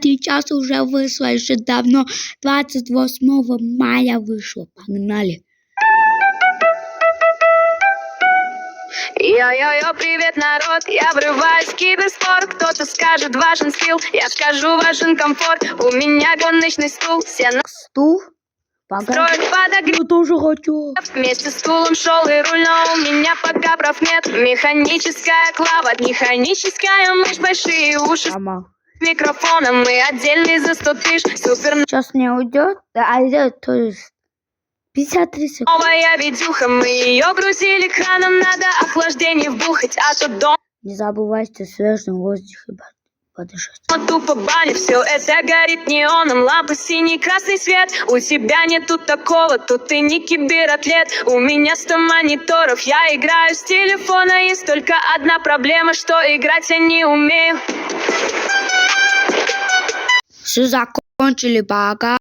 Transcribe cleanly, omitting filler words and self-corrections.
сейчас уже вышло, еще давно. 28 мая вышло. Погнали. Йо-йо-йо, привет, народ, я врываюсь в киберспорт. Кто-то скажет важен скилл, я скажу важен комфорт. У меня гоночный стул, все Стул? настроек подогрев. Я тоже хочу. Вместе с стулом шел и руль, но у меня пока прав нет. Механическая клава, механическая мышь, большие уши. Мама. С микрофоном и отдельный за 100 тысяч. Супер Сейчас не уйдет, а идет, то есть 53 секунды. новая видюха, мы ее грузили краном, надо охлаждение вбухать, а то дома Не забывайте свежим воздухом подышать. тупо баня, все это горит неоном, лампы синий, красный свет. У тебя нету такого, тут ты не кибератлет. У меня 100 мониторов, я играю с телефона. Есть только одна проблема, что играть я не умею. Все закончили, пока.